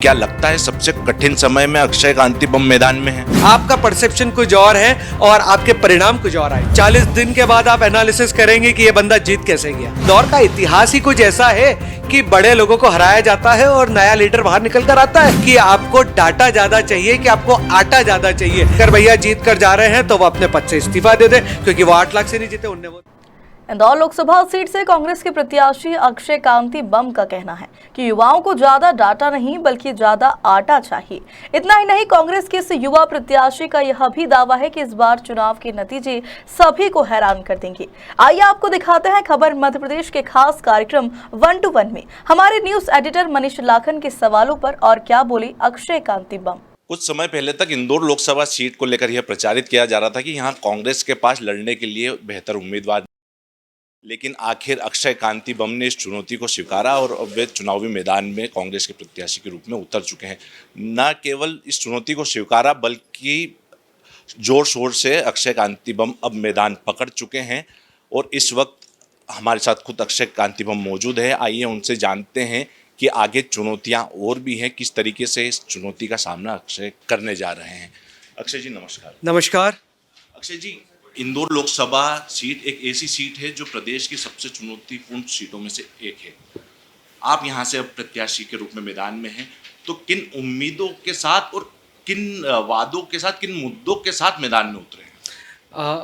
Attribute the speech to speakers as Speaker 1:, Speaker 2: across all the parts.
Speaker 1: क्या लगता है सबसे कठिन समय में अक्षय कांति बम मैदान में है?
Speaker 2: आपका परसेप्शन कुछ और है और आपके परिणाम कुछ और आए। 40 दिन के बाद आप एनालिसिस करेंगे कि ये बंदा जीत कैसे गया। दौर का इतिहास ही कुछ ऐसा है कि बड़े लोगों को हराया जाता है और नया लीडर बाहर निकल कर आता है कि आपको डाटा ज्यादा चाहिए कि आपको आटा ज्यादा चाहिए। अगर भैया जीत कर जा रहे हैं तो वो अपने पद से इस्तीफा दे दे, क्योंकि वो 8 लाख से नहीं जीते। उनने वो
Speaker 3: इंदौर लोकसभा सीट से कांग्रेस के प्रत्याशी अक्षय कांति बम का कहना है कि युवाओं को ज्यादा डाटा नहीं बल्कि ज्यादा आटा चाहिए। इतना ही नहीं, कांग्रेस के इस युवा प्रत्याशी का यह भी दावा है कि इस बार चुनाव के नतीजे सभी को हैरान कर देंगे। आइए आपको दिखाते हैं खबर मध्य प्रदेश के खास कार्यक्रम 1 to 1 में हमारे न्यूज एडिटर मनीष लाखन के सवालों पर और क्या बोले अक्षय कांति बम।
Speaker 1: कुछ समय पहले तक इंदौर लोकसभा सीट को लेकर यह प्रचारित किया जा रहा था कि यहाँ कांग्रेस के पास लड़ने के लिए बेहतर उम्मीदवार, लेकिन आखिर अक्षय कांति बम ने इस चुनौती को स्वीकारा और अब वे चुनावी मैदान में कांग्रेस के प्रत्याशी के रूप में उतर चुके हैं। न केवल इस चुनौती को स्वीकारा बल्कि जोर शोर से अक्षय कांति बम अब मैदान पकड़ चुके हैं और इस वक्त हमारे साथ खुद अक्षय कांति बम मौजूद है। आइए उनसे जानते हैं कि आगे चुनौतियां और भी हैं, किस तरीके से इस चुनौती का सामना अक्षय करने जा रहे हैं। अक्षय जी नमस्कार।
Speaker 2: नमस्कार।
Speaker 1: अक्षय जी, इंदौर लोकसभा सीट एक ऐसी सीट है जो प्रदेश की सबसे चुनौतीपूर्ण सीटों में से एक है। आप यहाँ से अब प्रत्याशी के रूप में मैदान में हैं, तो किन उम्मीदों के साथ और किन वादों के साथ, किन मुद्दों के साथ मैदान में उतरे हैं?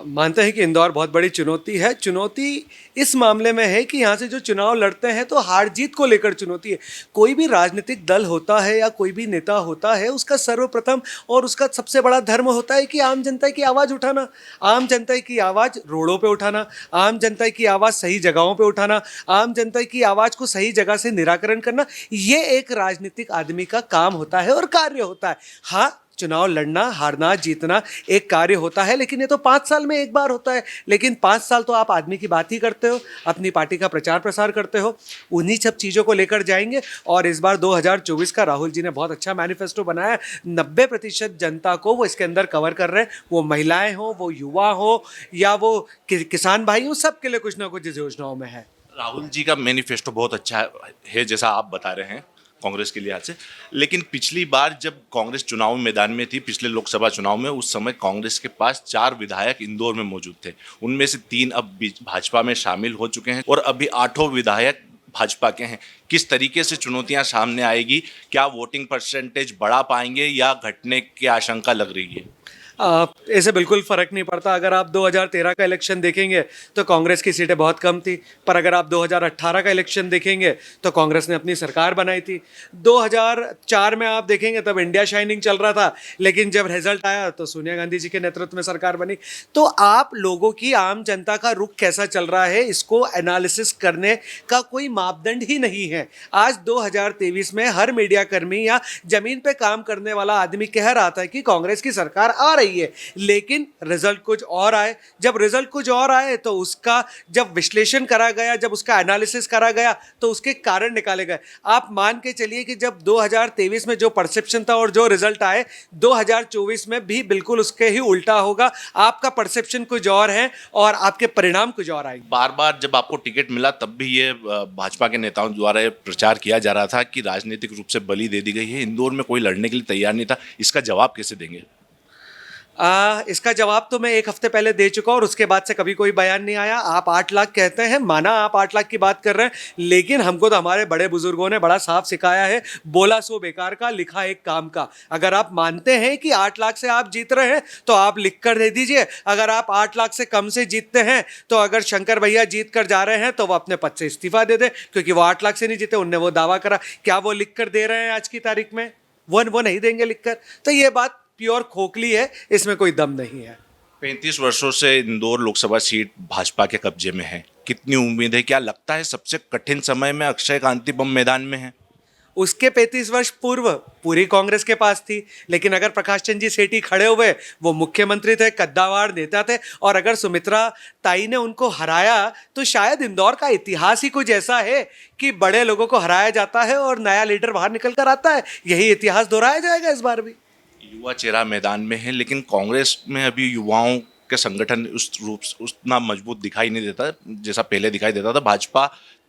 Speaker 2: मानते हैं कि इंदौर बहुत बड़ी चुनौती है। चुनौती इस मामले में है कि यहाँ से जो चुनाव लड़ते हैं तो हार जीत को लेकर चुनौती है। कोई भी राजनीतिक दल होता है या कोई भी नेता होता है, उसका सर्वप्रथम और उसका सबसे बड़ा धर्म होता है कि आम जनता की आवाज़ उठाना, आम जनता की आवाज़ रोडों पे उठाना, आम जनता की आवाज़ सही जगहों पे उठाना, आम जनता की आवाज़ को सही जगह से निराकरण करना। ये एक राजनीतिक आदमी का काम होता है और कार्य होता है। हाँ, चुनाव लड़ना, हारना, जीतना एक कार्य होता है, लेकिन ये तो 5 साल में एक बार होता है। लेकिन 5 साल तो आप आदमी की बात ही करते हो, अपनी पार्टी का प्रचार प्रसार करते हो, उन्हीं सब चीज़ों को लेकर जाएंगे। और इस बार 2024 का राहुल जी ने बहुत अच्छा मैनिफेस्टो बनाया। 90% जनता को वो इसके अंदर कवर कर रहे हैं। वो महिलाएं हो, वो युवा हो या वो किसान भाई हो, सबके लिए कुछ ना कुछ इस योजनाओं में है।
Speaker 1: राहुल जी का मैनिफेस्टो बहुत अच्छा है जैसा आप बता रहे हैं कांग्रेस के लिहाज से, लेकिन पिछली बार जब कांग्रेस चुनाव मैदान में थी, पिछले लोकसभा चुनाव में, उस समय कांग्रेस के पास 4 विधायक इंदौर में मौजूद थे। उनमें से 3 अब भाजपा में शामिल हो चुके हैं और अभी 8 विधायक भाजपा के हैं। किस तरीके से चुनौतियां सामने आएगी? क्या वोटिंग परसेंटेज बढ़ा पाएंगे या घटने की आशंका लग रही है?
Speaker 2: ऐसे बिल्कुल फ़र्क नहीं पड़ता। अगर आप 2013 का इलेक्शन देखेंगे तो कांग्रेस की सीटें बहुत कम थी, पर अगर आप 2018 का इलेक्शन देखेंगे तो कांग्रेस ने अपनी सरकार बनाई थी। 2004 में आप देखेंगे तब इंडिया शाइनिंग चल रहा था, लेकिन जब रिजल्ट आया तो सोनिया गांधी जी के नेतृत्व में सरकार बनी। तो आप लोगों की, आम जनता का रुख कैसा चल रहा है, इसको एनालिसिस करने का कोई मापदंड ही नहीं है। आज 2023 में हर मीडिया कर्मी या जमीन पे काम करने वाला आदमी कह रहा था कि कांग्रेस की सरकार आ रही है, लेकिन रिजल्ट कुछ और आए। जब रिजल्ट कुछ और आए तो उसका जब विश्लेषण करा गया, जब उसका एनालिसिस करा गया तो उसके कारण निकाले गए। आप मान के चलिए कि जब 2023 में जो परसेप्शन था और जो रिजल्ट आए, 2024 में भी बिल्कुल उसके ही उल्टा होगा। आपका परसेप्शन कुछ और है और आपके परिणाम कुछ और आएंगे।
Speaker 1: बार बार जब आपको टिकट मिला तब भी ये भाजपा के नेताओं द्वारा ये प्रचार किया जा रहा था कि राजनीतिक रूप से बलि दे दी गई है, इंदौर में कोई लड़ने के लिए तैयार नहीं था। इसका जवाब कैसे देंगे?
Speaker 2: इसका जवाब तो मैं 1 हफ्ते पहले दे चुका और उसके बाद से कभी कोई बयान नहीं आया। आप 8 लाख कहते हैं, माना आप 8 लाख की बात कर रहे हैं, लेकिन हमको तो हमारे बड़े बुजुर्गों ने बड़ा साफ सिखाया है, बोला सो बेकार का, लिखा एक काम का। अगर आप मानते हैं कि 8 लाख से आप जीत रहे हैं तो आप लिख कर दे दीजिए। अगर आप 8 लाख से कम से जीतते हैं तो अगर शंकर भैया जीत कर जा रहे हैं तो वो अपने पद से इस्तीफा दे दे, क्योंकि वो 8 लाख से नहीं जीते। उनने वो दावा करा, क्या वो लिख कर दे रहे हैं आज की तारीख में? वो नहीं देंगे लिख कर। तो ये बात प्योर खोखली है, इसमें कोई दम नहीं है।
Speaker 1: 35 वर्षों से इंदौर लोकसभा सीट भाजपा के कब्जे में है। कितनी उम्मीद है? क्या लगता है सबसे कठिन समय में अक्षय कांति बम मैदान में है?
Speaker 2: उसके 35 वर्ष पूर्व पूरी कांग्रेस के पास थी, लेकिन अगर प्रकाश चंद जी सेठी खड़े हुए, वो मुख्यमंत्री थे, कद्दावर नेता थे, और अगर सुमित्रा ताई ने उनको हराया तो शायद इंदौर का इतिहास ही कुछ ऐसा है कि बड़े लोगों को हराया जाता है और नया लीडर बाहर निकल कर आता है। यही इतिहास दोहराया जाएगा इस बार भी।
Speaker 1: युवा चेहरा मैदान में है, लेकिन कांग्रेस में अभी युवाओं के संगठन उस रूप उतना मजबूत दिखाई नहीं देता जैसा पहले दिखाई देता था। भाजपा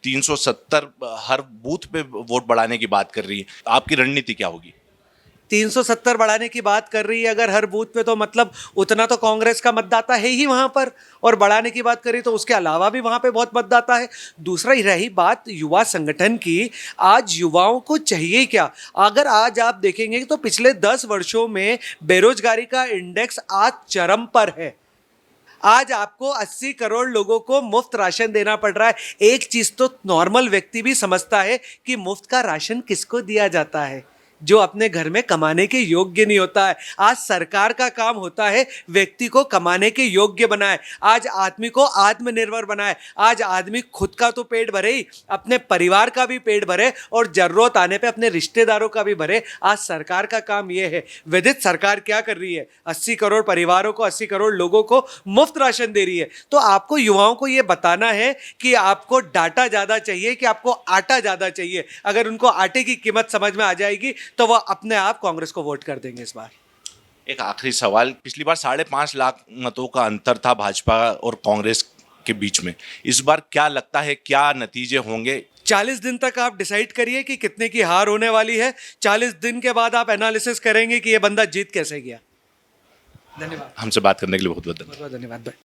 Speaker 1: 370 हर बूथ पे वोट बढ़ाने की बात कर रही है, आपकी रणनीति क्या होगी?
Speaker 2: 370 बढ़ाने की बात कर रही है अगर हर बूथ पे, तो मतलब उतना तो कांग्रेस का मतदाता है ही वहां पर, और बढ़ाने की बात करें तो उसके अलावा भी वहां पे बहुत मतदाता है। दूसरा ही रही बात युवा संगठन की, आज युवाओं को चाहिए क्या? अगर आज आप देखेंगे तो पिछले 10 वर्षों में बेरोजगारी का इंडेक्स आज चरम पर है। आज आपको 80 करोड़ लोगों को मुफ्त राशन देना पड़ रहा है। एक चीज तो नॉर्मल व्यक्ति भी समझता है कि मुफ्त का राशन किसको दिया जाता है? जो अपने घर में कमाने के योग्य नहीं होता है। आज सरकार का काम होता है व्यक्ति को कमाने के योग्य बनाए, आज आदमी को आत्मनिर्भर बनाए, आज आदमी खुद का तो पेट भरे ही, अपने परिवार का भी पेट भरे और जरूरत आने पे अपने रिश्तेदारों का भी भरे। आज सरकार का काम यह है। विदित सरकार क्या कर रही है? 80 करोड़ परिवारों को, 80 करोड़ लोगों को मुफ्त राशन दे रही है। तो आपको युवाओं को यह बताना है कि आपको डाटा ज्यादा चाहिए कि आपको आटा ज्यादा चाहिए। अगर उनको आटे की कीमत समझ में आ जाएगी तो वह अपने आप कांग्रेस को वोट कर देंगे इस बार।
Speaker 1: एक आखिरी सवाल, पिछली बार 5.5 लाख मतों का अंतर था भाजपा और कांग्रेस के बीच में, इस बार क्या लगता है, क्या नतीजे होंगे?
Speaker 2: 40 दिन तक आप डिसाइड करिए कि कितने की हार होने वाली है। 40 दिन के बाद आप एनालिसिस करेंगे कि यह बंदा जीत कैसे गया। धन्यवाद।
Speaker 1: हमसे बात करने के लिए बहुत बहुत धन्यवाद।
Speaker 2: बहुत बहुत धन्यवाद भाई।